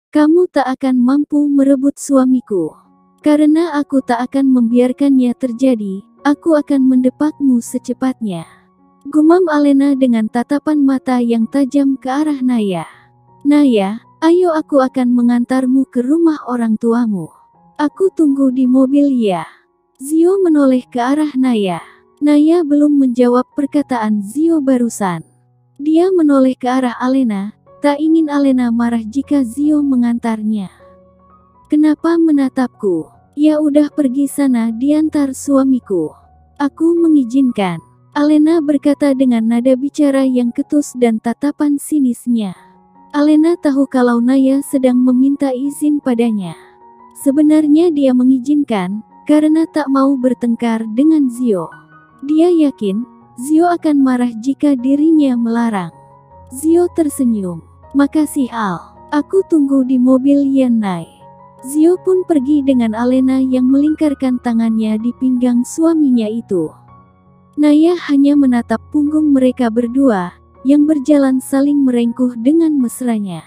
Kamu tak akan mampu merebut suamiku. Karena aku tak akan membiarkannya terjadi, aku akan mendepakmu secepatnya. Gumam Alena dengan tatapan mata yang tajam ke arah Naya. Naya, ayo aku akan mengantarmu ke rumah orang tuamu. Aku tunggu di mobil ya. Zio menoleh ke arah Naya. Naya belum menjawab perkataan Zio barusan. Dia menoleh ke arah Alena, tak ingin Alena marah jika Zio mengantarnya. Kenapa menatapku? Ya udah pergi sana diantar suamiku. Aku mengizinkan. Alena berkata dengan nada bicara yang ketus dan tatapan sinisnya. Alena tahu kalau Naya sedang meminta izin padanya. Sebenarnya dia mengizinkan, karena tak mau bertengkar dengan Zio. Dia yakin, Zio akan marah jika dirinya melarang. Zio tersenyum. Makasih Al. Aku tunggu di mobil Yanai. Zio pun pergi dengan Alena yang melingkarkan tangannya di pinggang suaminya itu. Naya hanya menatap punggung mereka berdua, yang berjalan saling merengkuh dengan mesranya.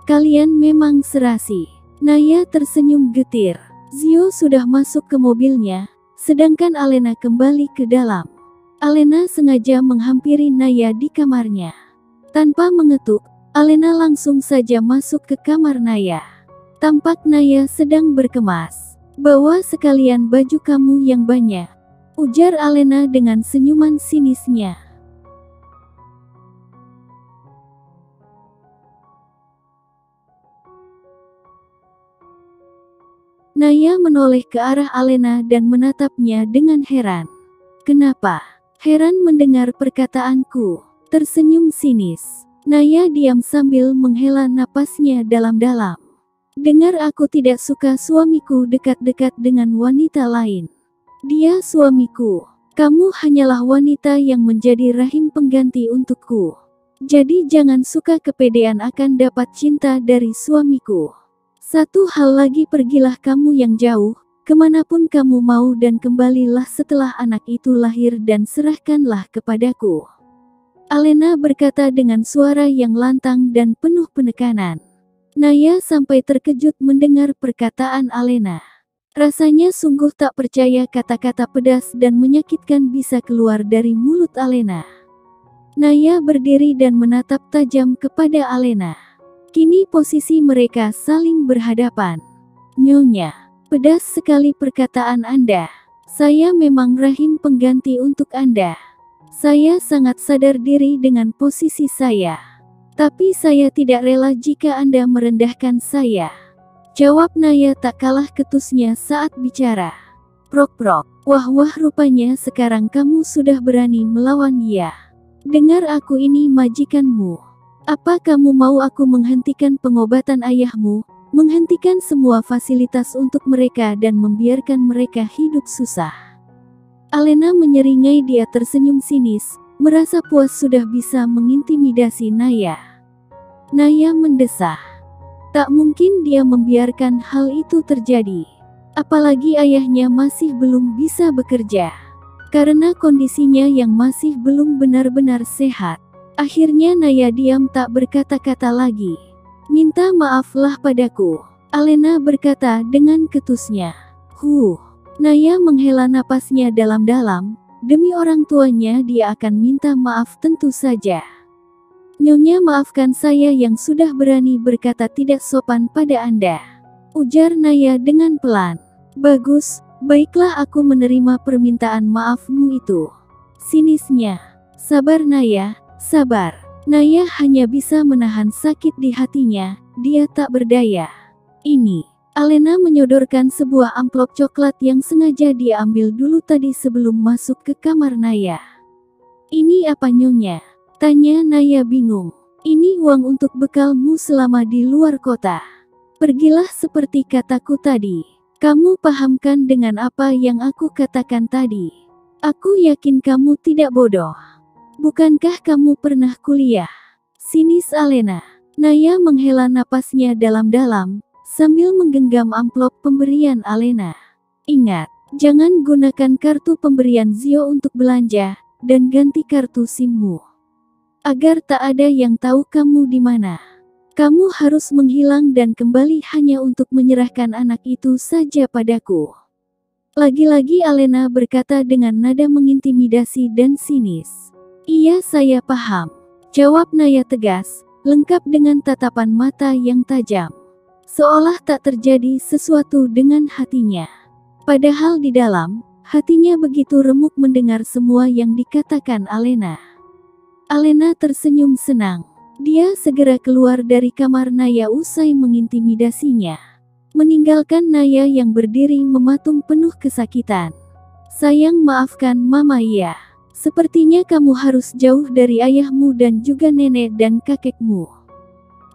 Kalian memang serasi. Naya tersenyum getir. Zio sudah masuk ke mobilnya, sedangkan Alena kembali ke dalam. Alena sengaja menghampiri Naya di kamarnya. Tanpa mengetuk, Alena langsung saja masuk ke kamar Naya. Tampak Naya sedang berkemas. Bawa sekalian baju kamu yang banyak, ujar Alena dengan senyuman sinisnya. Naya menoleh ke arah Alena dan menatapnya dengan heran. Kenapa? Heran mendengar perkataanku. Tersenyum sinis. Naya diam sambil menghela napasnya dalam-dalam. Dengar aku tidak suka suamiku dekat-dekat dengan wanita lain. Dia suamiku. Kamu hanyalah wanita yang menjadi rahim pengganti untukku. Jadi jangan suka kepedean akan dapat cinta dari suamiku. Satu hal lagi, pergilah kamu yang jauh, kemanapun kamu mau, dan kembalilah setelah anak itu lahir dan serahkanlah kepadaku. Alena berkata dengan suara yang lantang dan penuh penekanan. Naya sampai terkejut mendengar perkataan Alena. Rasanya sungguh tak percaya kata-kata pedas dan menyakitkan bisa keluar dari mulut Alena. Naya berdiri dan menatap tajam kepada Alena. Kini posisi mereka saling berhadapan. Nyonya, pedas sekali perkataan Anda. Saya memang rahim pengganti untuk Anda. Saya sangat sadar diri dengan posisi saya. Tapi saya tidak rela jika Anda merendahkan saya. Jawab Naya tak kalah ketusnya saat bicara. Prok-prok. Wah, rupanya sekarang kamu sudah berani melawan ya. Dengar, aku ini majikanmu. Apa kamu mau aku menghentikan pengobatan ayahmu, menghentikan semua fasilitas untuk mereka dan membiarkan mereka hidup susah? Alena menyeringai. Dia tersenyum sinis, merasa puas sudah bisa mengintimidasi Naya. Naya mendesah. Tak mungkin dia membiarkan hal itu terjadi. Apalagi ayahnya masih belum bisa bekerja. Karena kondisinya yang masih belum benar-benar sehat. Akhirnya Naya diam tak berkata-kata lagi. Minta maaflah padaku, Alena berkata dengan ketusnya. Naya menghela napasnya dalam-dalam. Demi orang tuanya dia akan minta maaf tentu saja. Nyonya, maafkan saya yang sudah berani berkata tidak sopan pada Anda, ujar Naya dengan pelan. Bagus, baiklah, aku menerima permintaan maafmu itu, sinisnya. Sabar Naya, sabar. Naya hanya bisa menahan sakit di hatinya, dia tak berdaya. Ini, Alena menyodorkan sebuah amplop coklat yang sengaja dia ambil dulu tadi sebelum masuk ke kamar Naya. Ini apa Nyonya? Tanya Naya bingung. Ini uang untuk bekalmu selama di luar kota. Pergilah seperti kataku tadi. Kamu pahamkan dengan apa yang aku katakan tadi. Aku yakin kamu tidak bodoh. Bukankah kamu pernah kuliah? Sinis Alena. Naya menghela napasnya dalam-dalam, sambil menggenggam amplop pemberian Alena. Ingat, jangan gunakan kartu pemberian Zio untuk belanja, dan ganti kartu SIM-mu. Agar tak ada yang tahu kamu di mana. Kamu harus menghilang dan kembali hanya untuk menyerahkan anak itu saja padaku. Lagi-lagi Alena berkata dengan nada mengintimidasi dan sinis. Iya, saya paham, jawab Naya tegas, lengkap dengan tatapan mata yang tajam. Seolah tak terjadi sesuatu dengan hatinya. Padahal di dalam, hatinya begitu remuk mendengar semua yang dikatakan Alena. Alena tersenyum senang. Dia segera keluar dari kamar Naya usai mengintimidasinya. Meninggalkan Naya yang berdiri mematung penuh kesakitan. Sayang, maafkan Mama ya. Sepertinya kamu harus jauh dari ayahmu dan juga nenek dan kakekmu.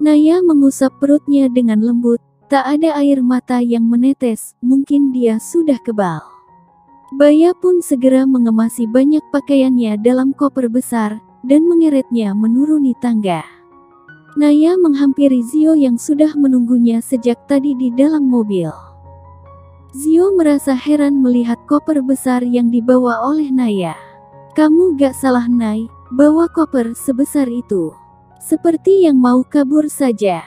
Naya mengusap perutnya dengan lembut, tak ada air mata yang menetes, mungkin dia sudah kebal. Baya pun segera mengemasi banyak pakaiannya dalam koper besar, dan mengeretnya menuruni tangga. Naya menghampiri Zio yang sudah menunggunya sejak tadi di dalam mobil. Zio merasa heran melihat koper besar yang dibawa oleh Naya. Kamu gak salah Nay, bawa koper sebesar itu. Seperti yang mau kabur saja.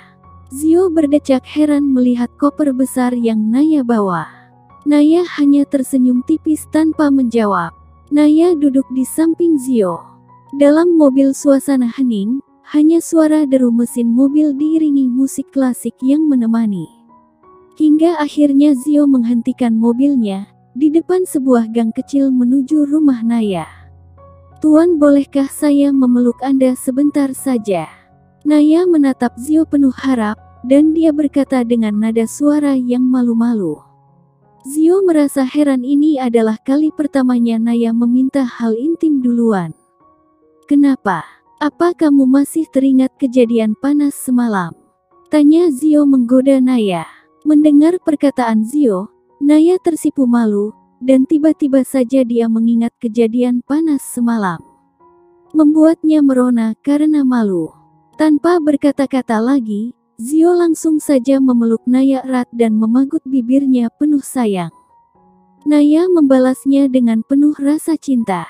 Zio berdecak heran melihat koper besar yang Naya bawa. Naya hanya tersenyum tipis tanpa menjawab. Naya duduk di samping Zio. Dalam mobil suasana hening, hanya suara deru mesin mobil diiringi musik klasik yang menemani. Hingga akhirnya Zio menghentikan mobilnya, di depan sebuah gang kecil menuju rumah Naya. Tuan, bolehkah saya memeluk Anda sebentar saja? Naya menatap Zio penuh harap, dan dia berkata dengan nada suara yang malu-malu. Zio merasa heran, ini adalah kali pertamanya Naya meminta hal intim duluan. Kenapa? Apa kamu masih teringat kejadian panas semalam? Tanya Zio menggoda Naya. Mendengar perkataan Zio, Naya tersipu malu, dan tiba-tiba saja dia mengingat kejadian panas semalam. Membuatnya merona karena malu. Tanpa berkata-kata lagi, Zio langsung saja memeluk Naya erat dan memagut bibirnya penuh sayang. Naya membalasnya dengan penuh rasa cinta.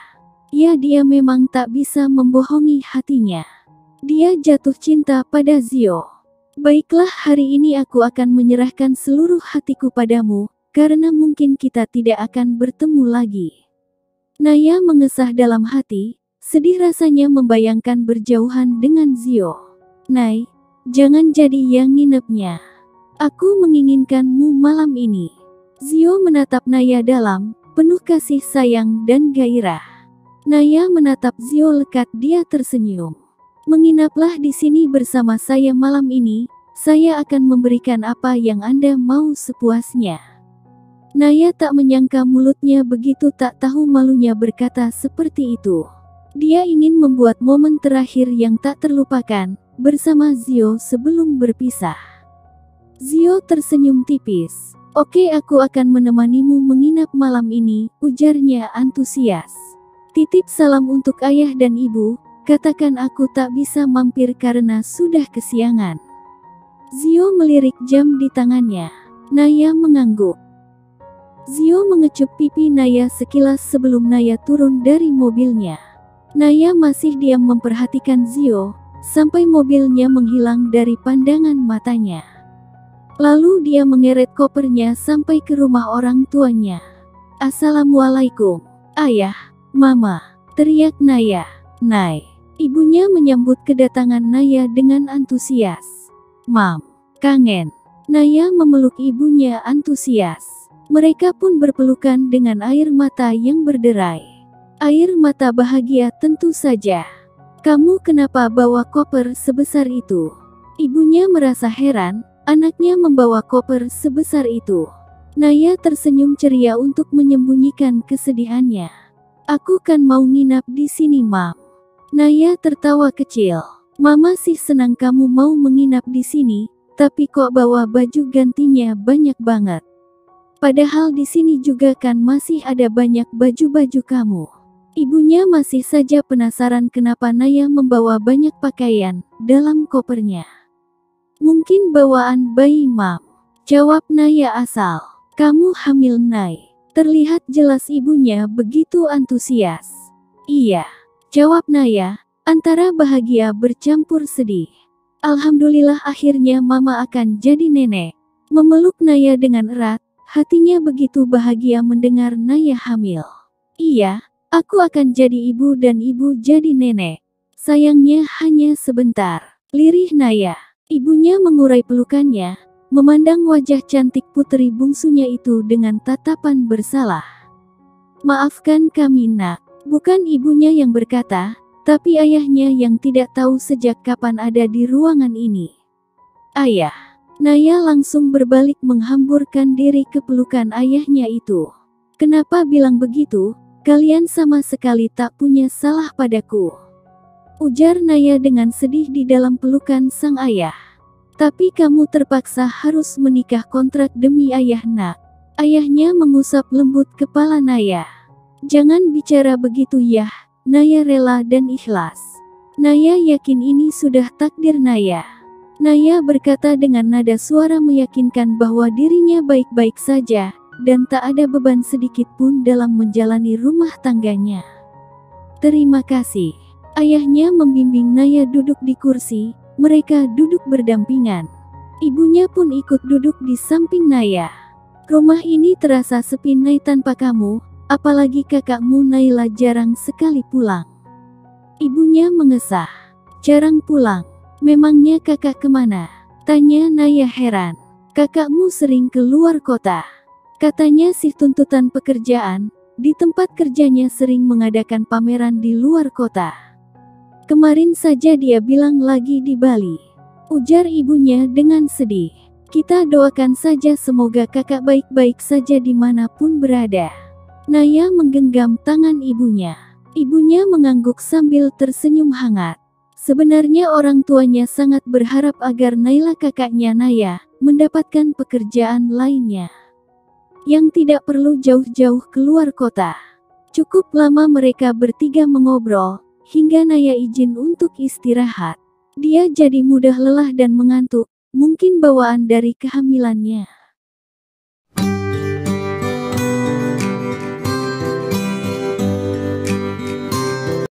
Ya, dia memang tak bisa membohongi hatinya. Dia jatuh cinta pada Zio. Baiklah, hari ini aku akan menyerahkan seluruh hatiku padamu, karena mungkin kita tidak akan bertemu lagi. Naya mengesah dalam hati, sedih rasanya membayangkan berjauhan dengan Zio. Nay, jangan jadi yang nginepnya. Aku menginginkanmu malam ini. Zio menatap Naya dalam, penuh kasih sayang dan gairah. Naya menatap Zio lekat, dia tersenyum. Menginaplah di sini bersama saya malam ini, saya akan memberikan apa yang Anda mau sepuasnya. Naya tak menyangka mulutnya begitu tak tahu malunya berkata seperti itu. Dia ingin membuat momen terakhir yang tak terlupakan, bersama Zio sebelum berpisah. Zio tersenyum tipis. Oke, aku akan menemanimu menginap malam ini, ujarnya antusias. Titip salam untuk ayah dan ibu, katakan aku tak bisa mampir karena sudah kesiangan. Zio melirik jam di tangannya. Naya mengangguk. Zio mengecup pipi Naya sekilas sebelum Naya turun dari mobilnya. Naya masih diam memperhatikan Zio, sampai mobilnya menghilang dari pandangan matanya. Lalu dia mengeret kopernya sampai ke rumah orang tuanya. Assalamualaikum, Ayah. Mama, teriak Naya. Nay. Ibunya menyambut kedatangan Naya dengan antusias. Mam, kangen. Naya memeluk ibunya antusias. Mereka pun berpelukan dengan air mata yang berderai. Air mata bahagia tentu saja. Kamu kenapa bawa koper sebesar itu? Ibunya merasa heran, anaknya membawa koper sebesar itu. Naya tersenyum ceria untuk menyembunyikan kesedihannya. Aku kan mau nginap di sini, Mam. Naya tertawa kecil. Mama sih senang kamu mau menginap di sini, tapi kok bawa baju gantinya banyak banget. Padahal di sini juga kan masih ada banyak baju-baju kamu. Ibunya masih saja penasaran kenapa Naya membawa banyak pakaian dalam kopernya. Mungkin bawaan bayi, Mam. Jawab Naya asal. Kamu hamil, Nay. Terlihat jelas ibunya begitu antusias. Iya, jawab Naya, antara bahagia bercampur sedih. Alhamdulillah akhirnya mama akan jadi nenek. Memeluk Naya dengan erat, hatinya begitu bahagia mendengar Naya hamil. Iya, aku akan jadi ibu dan ibu jadi nenek. Sayangnya hanya sebentar, lirih Naya. Ibunya mengurai pelukannya, memandang wajah cantik putri bungsunya itu dengan tatapan bersalah. Maafkan kami nak, bukan ibunya yang berkata, tapi ayahnya yang tidak tahu sejak kapan ada di ruangan ini. Ayah. Naya langsung berbalik menghamburkan diri ke pelukan ayahnya itu. Kenapa bilang begitu? Kalian sama sekali tak punya salah padaku. Ujar Naya dengan sedih di dalam pelukan sang ayah. Tapi kamu terpaksa harus menikah kontrak demi ayah nak. Ayahnya mengusap lembut kepala Naya. Jangan bicara begitu ya. Naya rela dan ikhlas. Naya yakin ini sudah takdir Naya. Naya berkata dengan nada suara meyakinkan bahwa dirinya baik-baik saja, dan tak ada beban sedikit pun dalam menjalani rumah tangganya. Terima kasih. Ayahnya membimbing Naya duduk di kursi, mereka duduk berdampingan. Ibunya pun ikut duduk di samping Naya. Rumah ini terasa sepi Nay tanpa kamu, apalagi kakakmu Naila jarang sekali pulang. Ibunya mengesah. Jarang pulang. Memangnya kakak kemana? Tanya Naya heran. Kakakmu sering keluar kota. Katanya sih tuntutan pekerjaan, di tempat kerjanya sering mengadakan pameran di luar kota. Kemarin saja dia bilang lagi di Bali. Ujar ibunya dengan sedih. Kita doakan saja semoga kakak baik-baik saja dimanapun berada. Naya menggenggam tangan ibunya. Ibunya mengangguk sambil tersenyum hangat. Sebenarnya orang tuanya sangat berharap agar Naila kakaknya Naya mendapatkan pekerjaan lainnya yang tidak perlu jauh-jauh keluar kota. Cukup lama mereka bertiga mengobrol, hingga Naya izin untuk istirahat. Dia jadi mudah lelah dan mengantuk, mungkin bawaan dari kehamilannya.